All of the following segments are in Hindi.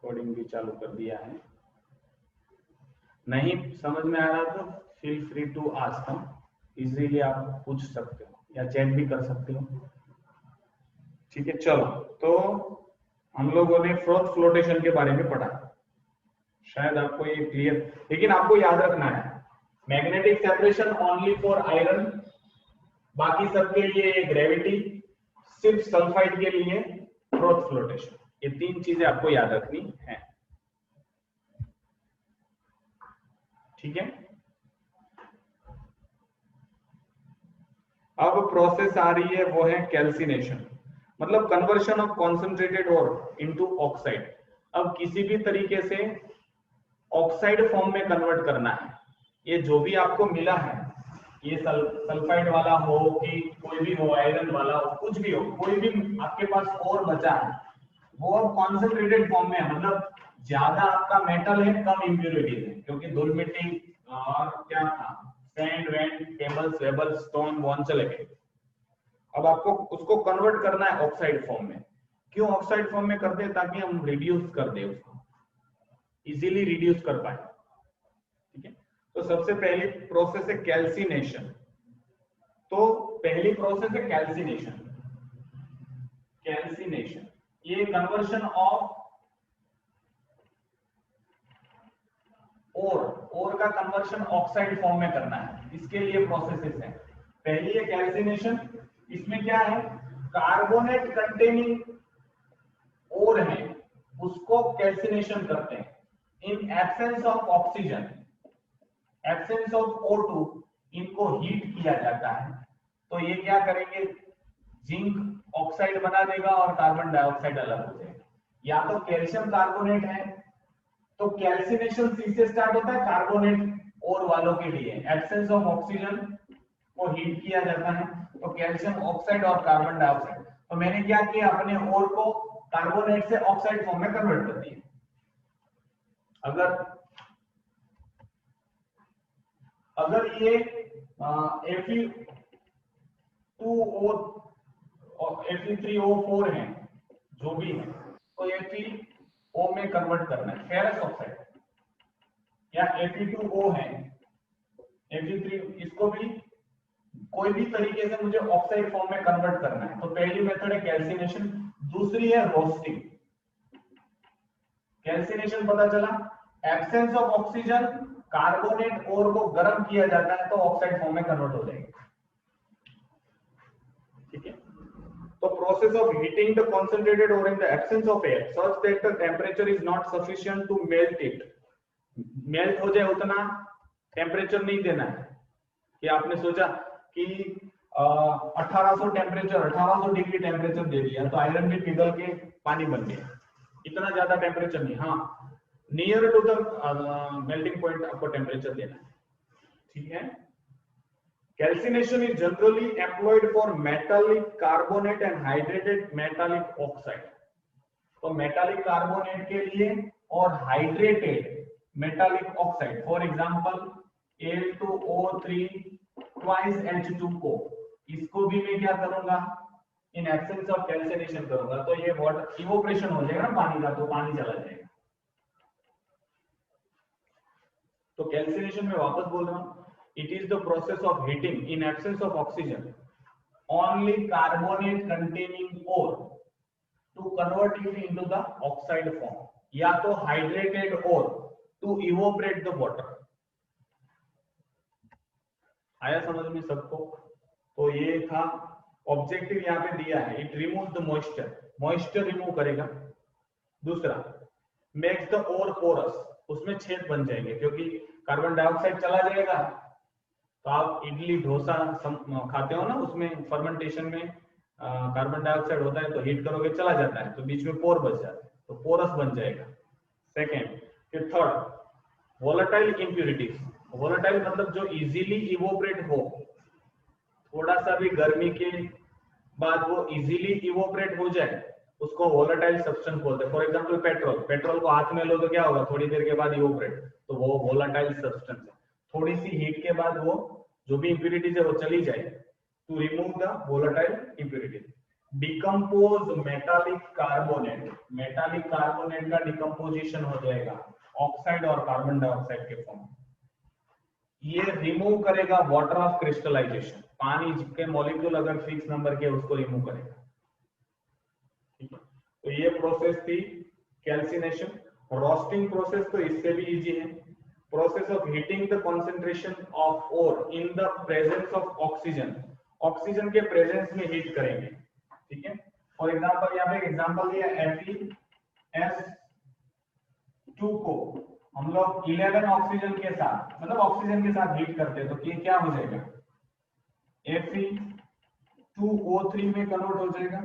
रिकॉर्डिंग भी चालू कर दिया है। नहीं समझ में आ रहा तो फील फ्री टू आस्क, हम इजीली आप पूछ सकते हो या चैट भी कर सकते हो। ठीक है, चलो तो हम लोगों ने फ्रोथ फ्लोटेशन के बारे में पढ़ा, शायद आपको ये क्लियर, लेकिन आपको याद रखना है magnetic separation only for iron, बाकी सबके लिए ग्रेविटी, सिर्फ सल्फाइड के लिए फ्रोथ फ्लोटेशन। ये तीन चीजें आपको याद रखनी है। ठीक है, अब प्रोसेस आ रही है वो है कैल्सिनेशन, मतलब conversion of concentrated ore into oxide. अब किसी भी तरीके से ऑक्साइड फॉर्म में कन्वर्ट करना है। ये जो भी आपको मिला है, ये सल्फाइड वाला हो कि कोई भी हो, आयरन वाला हो, कुछ भी हो, कोई भी आपके पास और बचा है, वो अब कॉन्सेंट्रेटेड फॉर्म में है, मतलब ज्यादा आपका मेटल है, कम इंप्योरिटीज है, क्योंकि धूल मिट्टी और क्या था, सैंड वैंड पेबल्स वेबल्स स्टोन वॉन चले गए। अब आपको उसको कन्वर्ट करना है ऑक्साइड फॉर्म में। क्यों ऑक्साइड फॉर्म में करते हैं? ताकि हम रिड्यूस कर दे, उसको इजीली रिड्यूस कर पाए। ठीक है, तो सबसे पहली प्रोसेस है कैल्सिनेशन। तो पहली प्रोसेस है कैल्सिनेशन। कैल्सिनेशन ये कन्वर्शन ऑफ ओर का कन्वर्शन ऑक्साइड फॉर्म में करना है, इसके लिए प्रोसेसेस हैं। पहली है कैल्सिनेशन, इसमें क्या है, कार्बोनेट कंटेनिंग ओर है उसको कैल्सिनेशन करते हैं इन absence of oxygen, absence of O2, इनको हीट किया जाता है। तो ये क्या करेंगे, जिंक ऑक्साइड बना देगा और कार्बन डाइऑक्साइड अलग हो जाएगा। या तो कैल्शियम कार्बोनेट है, तो कैल्सिनेशन सी से स्टार्ट होता है, कार्बोनेट और वालों के लिए एब्सेंस ऑफ ऑक्सीजन को हीट किया जाता है, तो कैल्शियम ऑक्साइड और कार्बन डाइऑक्साइड। तो मैंने क्या किया, अपने ओर को कार्बोनेट से ऑक्साइड फॉर्म में कन्वर्ट कर दिया। अगर ये Fe2O और Fe3O4 है, जो भी है, तो FeO में कन्वर्ट करना है, फेरस ऑक्साइड, या Fe2O है, Fe3, इसको भी कोई भी तरीके से मुझे ऑक्साइड फॉर्म में कन्वर्ट करना है। तो पहली मेथड है कैल्सिनेशन, दूसरी है रोस्टिंग। कैल्सिनेशन पता चला, एब्सेंस ऑफ ऑक्सीजन, कार्बोनेट ओर को गर्म किया जाता है तो ऑक्साइड फॉर्म में कन्वर्ट हो जाएगा। ठीक है, तो process of heating the concentrated ore in the absence of air such that the temperature is not sufficient to melt it, melt हो जाए उतना टेम्परेचर नहीं देना है कि आपने सोचा कि 1800 टेम्परेचर, 1800 डिग्री टेम्परेचर दे दिया तो आयरन भी पिघल के पानी बन गया, इतना ज्यादा टेम्परेचर नहीं। हाँ, near to the melting point आपको टेम्परेचर देना है। ठीक है, calcination is generally employed for metallic carbonate and hydrated metallic oxide. तो मेटालिक कार्बोनेट के लिए और hydrated metallic oxide, for example Al2O3 twice H2O, इसको भी मैं क्या करूंगा, इन एब्सेंस ऑफ कैल्सिनेशन करूंगा, तो ये वाटर इवोपरेशन हो जाएगा ना पानी का, तो पानी चला जाएगा। तो कैल्सिनेशन में वापस बोल रहा हूं, it is the process of heating in absence of oxygen only carbonate containing ore to convert it into the oxide form, या तो hydrated ore to evaporate the water. आया समझ में सबको? तो ये था ऑब्जेक्टिव, यहाँ पे दिया है, it remove the moisture, moisture remove करेगा। दूसरा, मेक्स द ओर पोरस, उसमें छेद बन जाएंगे क्योंकि कार्बन डाइऑक्साइड चला जाएगा। तो आप इडली डोसा खाते हो ना, उसमें फर्मेंटेशन में कार्बन डाइऑक्साइड होता है, तो हीट करोगे चला जाता है, तो बीच में पोर बच जाता है, तो पोरस बन जाएगा। सेकेंड, फिर थर्ड, वोलेटाइल इंप्यूरिटीज। वोलेटाइल मतलब जो इजीली इवोपरेट हो, थोड़ा सा भी गर्मी के बाद वो इजीली इवोपरेट हो जाए, उसको वोलेटाइल सब्सटेंस बोलते हैं। फॉर एग्जांपल पेट्रोल, पेट्रोल को हाथ में लो तो क्या होगा, थोड़ी देर के बाद इवोपरेट, तो वो वोलेटाइल सब्सटेंस है। थोड़ी सी हीट के बाद वो जो भी इंप्यूरिटीज है वो चली जाए, to remove the volatile impurities. Decompose metallic carbonate का डिकम्पोजिशन हो जाएगा ऑक्साइड और कार्बन डाइऑक्साइड के फॉर्म में। ये रिमूव करेगा वाटर ऑफ क्रिस्टलाइजेशन, पानी के मॉलिक्यूल अगर फिक्स नंबर के उसको रिमूव करेगा। ठीक है, तो ये प्रोसेस थी कैल्सिनेशन। रोस्टिंग प्रोसेस तो इससे भी इजी है, process of heating the concentration of ore in the presence of oxygen, oxygen के प्रेजेंस में हीट करेंगे। ठीक है, फॉर एग्जांपल यहाँ पे एग्जांपल दिया FeS2 को हम लोग 11 ऑक्सीजन के साथ मतलब ऑक्सीजन के साथ हीट करते हैं तो ये क्या हो जाएगा, Fe2O3 में कन्वर्ट हो जाएगा,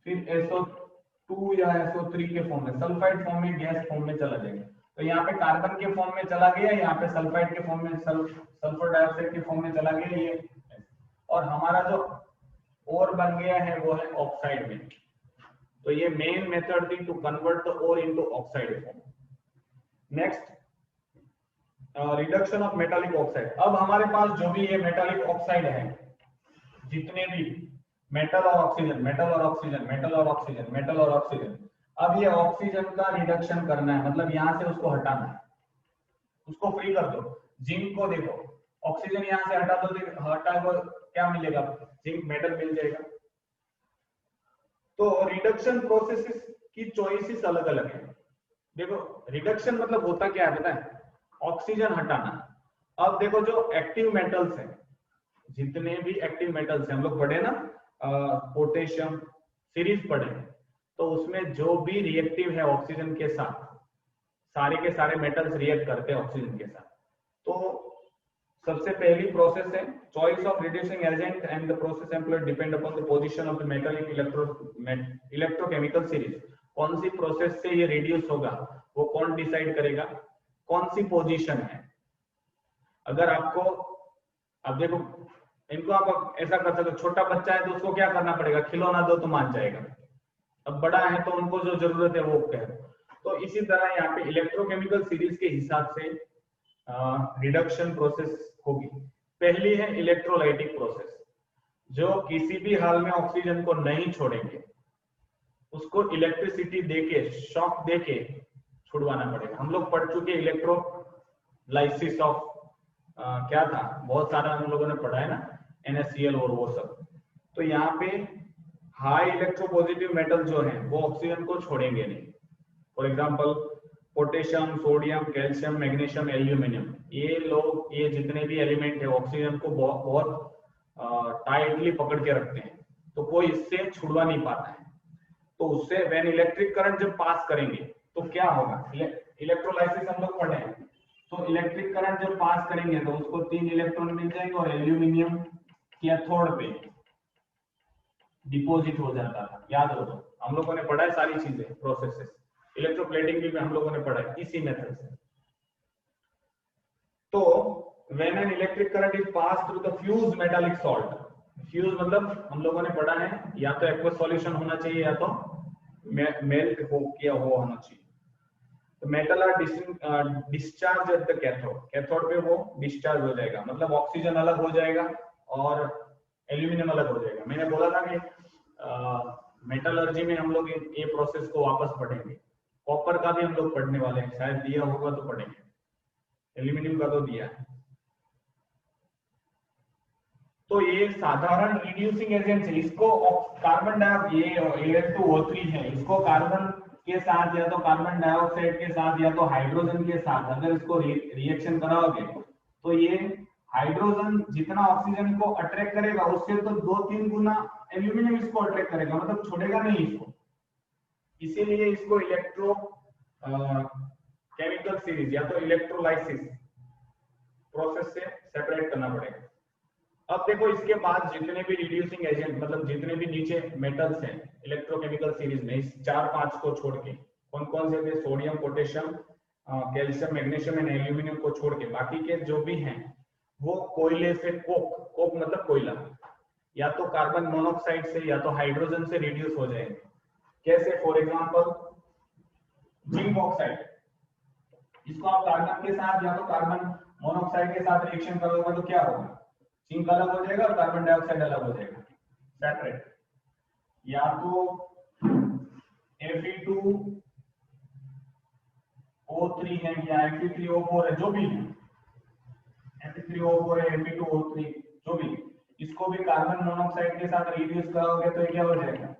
फिर SO2 या SO3 के फॉर्म में, सल्फाइड फॉर्म में, गैस फॉर्म में चला जाएगा। तो यहाँ पे कार्बन के फॉर्म में चला गया, यहाँ पे सल्फाइड के फॉर्म में, सल्फर डाइऑक्साइड के फॉर्म में चला गया ये, और हमारा जो ओर बन गया है वो है ऑक्साइड में। तो ये मेन मेथड थी to convert the ore into oxide form. Next reduction of metallic oxide. अब हमारे पास जो भी ये मेटालिक ऑक्साइड है, जितने भी मेटल और ऑक्सीजन, मेटल और ऑक्सीजन, मेटल और ऑक्सीजन, मेटल और ऑक्सीजन, अब ये ऑक्सीजन का रिडक्शन करना है, मतलब यहां से उसको हटाना है, उसको फ्री कर दो। जिंक को देखो, ऑक्सीजन यहां से हटा दो, हटा दो, क्या मिलेगा, जिंक मेटल मिल जाएगा। तो रिडक्शन प्रोसेसेस की चॉइसेस अलग अलग है। देखो रिडक्शन मतलब होता क्या है पता है, ऑक्सीजन हटाना। अब देखो जो एक्टिव मेटल्स हैं, जितने भी एक्टिव मेटल्स हैं हम लोग पढ़े ना, पोटेशियम सीरीज पढ़े, तो उसमें जो भी रिएक्टिव है ऑक्सीजन के साथ, सारे के सारे मेटल्स रिएक्ट करते हैं ऑक्सीजन के साथ। तो सबसे पहली प्रोसेस है choice of reducing agent and the process employed depend upon the position of the metal in electrochemical series. कौन सी प्रोसेस से ये रिड्यूस होगा वो कौन डिसाइड करेगा, कौन सी पोजीशन है। अगर आपको, अब देखो इनको आप ऐसा कर सकते हो, छोटा बच्चा है तो उसको क्या करना पड़ेगा, खिलौना दो तो मान जाएगा। अब बड़ा है तो उनको जो जरूरत है वो कहे। तो इसी तरह यहाँ पे इलेक्ट्रोकेमिकल सीरीज के हिसाब से रिडक्शन प्रोसेस होगी। पहली है इलेक्ट्रोलाइटिक प्रोसेस, जो किसी भी हाल में ऑक्सीजन को नहीं छोड़ेंगे, उसको इलेक्ट्रिसिटी देके, शॉक देके छुड़वाना पड़ेगा। हम लोग पढ़ चुके इलेक्ट्रोलाइसिस ऑफ क्या था, बहुत सारा हम लोगों ने पढ़ा है ना, NaCl और वो सब। तो यहाँ पे हाई इलेक्ट्रोपॉजिटिव मेटल जो है वो ऑक्सीजन को छोड़ेंगे नहीं। For example potassium, sodium, calcium, magnesium, aluminium, ये लोग, ये जितने भी एलिमेंट है ऑक्सीजन को बहुत टाइटली पकड़ के रखते हैं, तो कोई इससे छुड़वा नहीं पाता है। तो उससे व्हेन इलेक्ट्रिक करंट जब पास करेंगे तो क्या होगा, इलेक्ट्रोलाइसिस हम लोग पढ़े हैं, तो इलेक्ट्रिक करंट जब पास करेंगे तो उसको 3 इलेक्ट्रॉन मिल जाएंगे और एल्यूमिनियम कैथोड पे डिपॉजिट हो जाता था। याद हो तो हम लोगों ने पढ़ा है सारी चीजें, प्रोसेसेस, इलेक्ट्रोप्लेटिंग भी हम लोगों ने पढ़ा है इसी मेथड से। तो when an electric current is pass through the fuse metallic salt, fuse मतलब हम लोगों ने पढ़ा है या तो एक्वस सॉल्यूशन होना चाहिए या तो मेल्ट हो किया हुआ होना चाहिए। तो metal are discharge at the cathode, cathode पे वो डिस्चार्ज हो जाएगा, मतलब ऑक्सीजन अलग हो जाएगा और एल्यूमिनियम अलग हो जाएगा। मैंने बोला था कि मेटलर्जी में हम लोग ये प्रोसेस को वापस पढ़ेंगे। कॉपर का भी हम लोग पढ़ने वाले हैं, शायद दिया होगा तो पढ़ेंगे, एल्यूमिनियम का तो दिया है। तो ये साधारण रिड्यूसिंग एजेंट है, इसको कार्बन डाइऑक्साइड, ये AF2O3 है, इसको कार्बन के साथ या तो कार्बन डाइऑक्साइड के साथ या तो हाइड्रोजन के साथ अगर इसको रिएक्शन कराओगे तो ये हाइड्रोजन जितना ऑक्सीजन को अट्रैक्ट करेगा उससे तो 2-3 गुना एल्यूमिनियम इसको अट्रैक्ट करेगा, मतलब छोड़ेगा नहीं इसको। इसीलिए इसको इलेक्ट्रो केमिकल सीरीज या तो इलेक्ट्रोलाइसिस प्रोसेस से सेपरेट करना पड़ेगा। अब देखो इसके बाद जितने भी रिड्यूसिंग एजेंट, मतलब जितने भी नीचे मेटल्स हैं इलेक्ट्रोकेमिकल सीरीज में, इस 4-5 को छोड़ के, कौन कौन से थे, sodium, potassium, calcium, magnesium and aluminium को छोड़ के बाकी के जो भी हैं वो कोयले से, कोक मतलब कोयला, या तो कार्बन मोनोऑक्साइड से या तो हाइड्रोजन से रिड्यूस हो जाएंगे। कैसे, फॉर एग्जांपल जिंक ऑक्साइड, इसको आप कार्बन के साथ या तो कार्बन मोनोऑक्साइड के साथ रिएक्शन करोगे तो क्या होगा, जिंक अलग हो जाएगा और कार्बन डाइऑक्साइड अलग हो जाएगा, सेपरेट। या तो Fe2O3 है या Fe3O4 है, जो भी है, Fe3O4 है, Fe2O3 जो भी, इसको भी कार्बन मोनोऑक्साइड के साथ रिड्यूस कराओगे तो ये क्या हो जाएगा,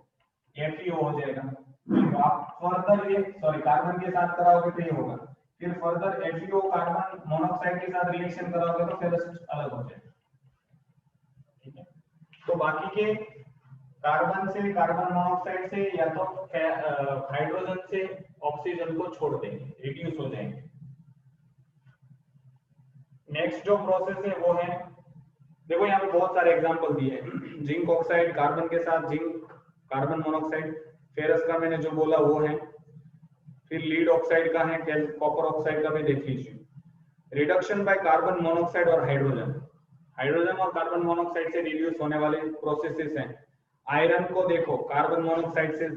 FeO हो जाएगा। तो आप फर्दर ये कार्बन के साथ कराओगे तो ये होगा, फिर फर्दर FeO कार्बन मोनोऑक्साइड के साथ रिएक्शन कराओगे तो फिर अलग हो जाएगा। ठीक है, तो बाकी के कार्बन से, कार्बन मोनोऑक्साइड से या तो हाइड्रोजन से ऑक्सीजन को छोड़ देंगे, रिड्यूस हो जाएंगे। नेक्स्ट जो प्रोसेस है वो है, देखो यहाँ पे बहुत सारे एग्जांपल दिए हैं। जिंक ऑक्साइड कार्बन के साथ जिंक कार्बन मोनोऑक्साइड, फेरस का मैंने जो बोला वो है, फिर लीड ऑक्साइड का है, कॉपर ऑक्साइड का भी देख लीजिए। रिडक्शन बाय कार्बन मोनोऑक्साइड और हाइड्रोजन, हाइड्रोजन और कार्बन मोनोऑक्साइड से रिड्यूस होने वाले प्रोसेसेस हैं। आयरन को देखो कार्बन मोनोऑक्साइड से,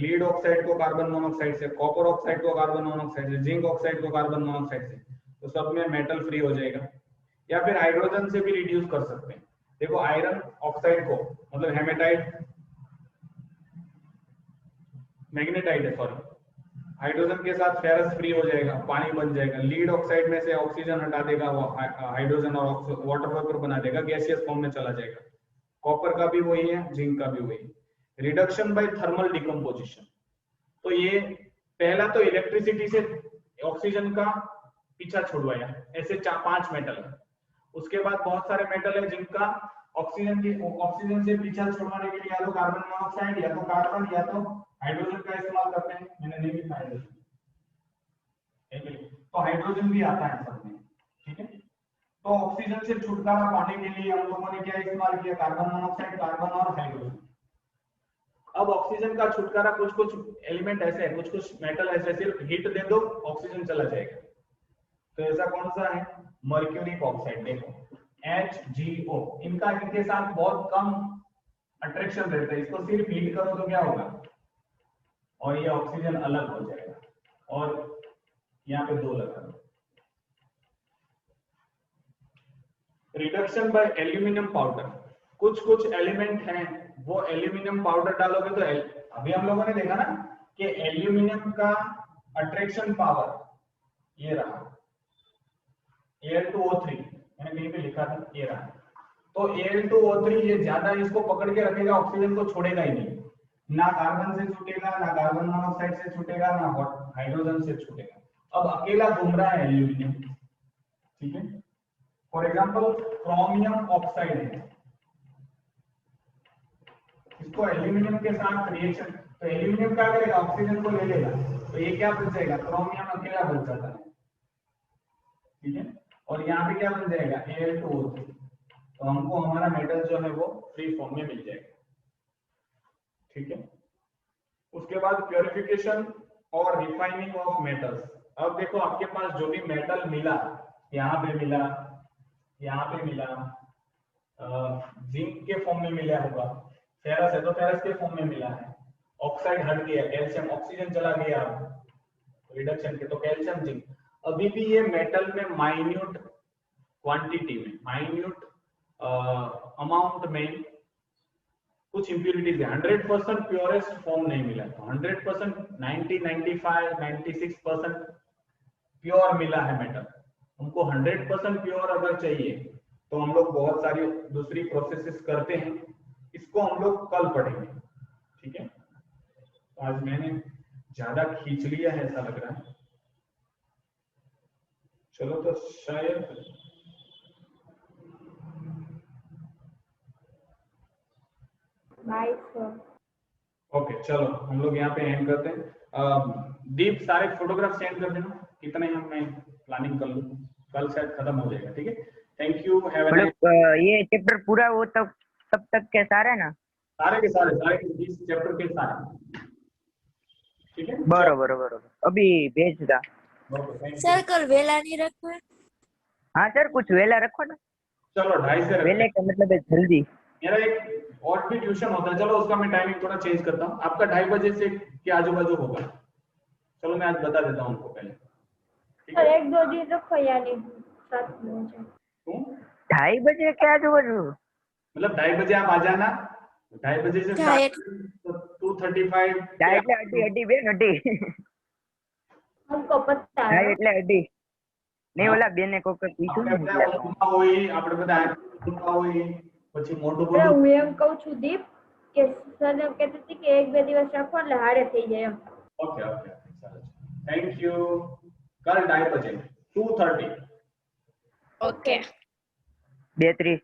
लीड ऑक्साइड को कार्बन मोनोऑक्साइड से, कॉपर ऑक्साइड को कार्बन मोनोऑक्साइड से, जिंक ऑक्साइड को कार्बन मोनोऑक्साइड से, तो सब में मेटल फ्री हो जाएगा। या फिर हाइड्रोजन से भी रिड्यूस कर सकते हैं। देखो आयरन ऑक्साइड को, मतलब हेमेटाइट, मैग्नेटाइट है सॉरी, हाइड्रोजन के साथ फेरस फ्री हो जाएगा, पानी बन जाएगा। लीड ऑक्साइड में से ऑक्सीजन हटा देगा वो हाइड्रोजन और वाटर वेपर बना देगा, गैसियस फॉर्म में चला जाएगा। कॉपर का भी वही है, जिंक का भी वही। रिडक्शन बाय थर्मल डिकम्पोजिशन, तो ये पहला तो इलेक्ट्रिसिटी से ऑक्सीजन का पीछा छुड़वाया, ऐसे 4-5 मेटल है। उसके बाद बहुत सारे मेटल है जिनका ऑक्सीजन से पीछा छुड़वाने के लिए या तो कार्बन मोनोऑक्साइड या तो कार्बन या तो हाइड्रोजन का इस्तेमाल करते हैं। मैंने नहीं लिखा हाइड्रोजन, तो हाइड्रोजन भी आता है सब में। ठीक है, तो ऑक्सीजन से छुटकारा पाने के लिए हम लोगों ने क्या इस्तेमाल किया, कार्बन मोनोऑक्साइड, कार्बन और हाइड्रोजन। अब ऑक्सीजन का छुटकारा, कुछ कुछ एलिमेंट ऐसे है, कुछ कुछ मेटल ऐसे, सिर्फ हीट दे दो ऑक्सीजन चला जाएगा। तो ऐसा कौन सा है, मर्क्यूरिक ऑक्साइड। देखो HgO, इनका इनके साथ बहुत कम अट्रैक्शन रहता है, इसको सिर्फ हीट करो तो क्या होगा, और ये ऑक्सीजन अलग हो जाएगा। और यहाँ पे 2 लगा दो। रिडक्शन बाय एल्यूमिनियम पाउडर, कुछ कुछ एलिमेंट हैं वो एल्यूमिनियम पाउडर डालोगे तो अभी हम लोगों ने देखा ना कि एल्यूमिनियम का अट्रैक्शन पावर ये रहा Al2O3, मैंने कहीं पे लिखा था ये रहा। तो Al2O3 ये ज्यादा इसको पकड़ के रखेगा, ऑक्सीजन को छोड़ेगा ही नहीं, ना कार्बन से छूटेगा, ना कार्बन मोनोऑक्साइड से छूटेगा, ना हाइड्रोजन से छूटेगा। अब अकेला घूम रहा है एल्यूमिनियम। ठीक है, फॉर एग्जांपल क्रोमियम ऑक्साइड है, इसको एल्यूमिनियम के साथ रिएक्शन, तो एल्यूमिनियम क्या करेगा, ऑक्सीजन को ले लेगा, तो ये क्या बन जाएगा, क्रोमियम अकेला बन जाता है। ठीक है, और यहाँ पे क्या बन जाएगा, Al2O3, तो हमको हमारा मेटल जो है वो फ्री फॉर्म में मिल जाएगा। ठीक है, उसके बाद प्योरिफिकेशन और रिफाइनिंग ऑफ मेटल्स। अब देखो आपके पास जो भी मेटल मिला, यहाँ पे मिला, यहाँ पे मिला, जिंक के फॉर्म में मिला होगा, फेरस है तो फेरस के फॉर्म में मिला है, ऑक्साइड हट गया, कैल्शियम, ऑक्सीजन चला गया रिडक्शन के, तो कैल्शियम जिंक। अभी भी ये मेटल में माइन्यूट क्वांटिटी में, माइन्यूट अमाउंट में कुछ इंप्यूरिटीज है, 100% प्योरेस्ट फॉर्म नहीं मिला, तो 100% 90, 95, 96% प्योर मिला है मेटल। हमको 100% प्योर अगर चाहिए तो हम लोग बहुत सारी दूसरी प्रोसेसेस करते हैं, इसको हम लोग कल पढ़ेंगे। ठीक है, तो आज मैंने ज्यादा खींच लिया है ऐसा लग रहा है। चलो तो शायद ओके, चलो हम लोग यहाँ पे एंड करते हैं। दीप सारे फोटोग्राफ सेंड कर देना, कितने हम मैं प्लानिंग कर लूँ, कल शायद खत्म हो जाएगा। ठीक है, thank you, have a nice. ये चैप्टर पूरा हो तब तक के सारे ना, सारे के सारे 20 चैप्टर के सारे। ठीक है, बरोबर अभी भेज दा। सर कल वेला नहीं रखो है? हाँ सर, कुछ वेला रखो ना। चलो 2:30 से वेले का मतलब है जल्दी। मेरा एक और भी ट्यूशन होता है, चलो उसका मैं टाइमिंग थोड़ा चेंज करता हूँ, आपका 2:30 बजे से के आजू बाजू होगा। चलो मैं आज बता देता हूँ उनको पहले। सर 1-2 दिन रखो यानी 7 बजे। 2:30 बजे के आजू बाजू, मतलब 2:30 बजे आप आ जाना, ढाई बजे से ढाई स्टार्ट तो 2:35 ઢાઈ એટલે અઢી બેન અઢી हमको पता ઢાઈ है એટલે અઢી નહીં ઓલા બેને કોક પૂછ્યું ને એટલે. આપણે બધા ઊંઘા હોય પછી મોટું અરે બોલું હું એમ કહું છું દીપ કે સર એમ કહેતી હતી કે 1-2 દિવસ રાખો એટલે હારે થઈ જાય એમ ઓકે ઓકે સરસ થેન્ક યુ કલ ढाई बजे 2:30 ઓકે 32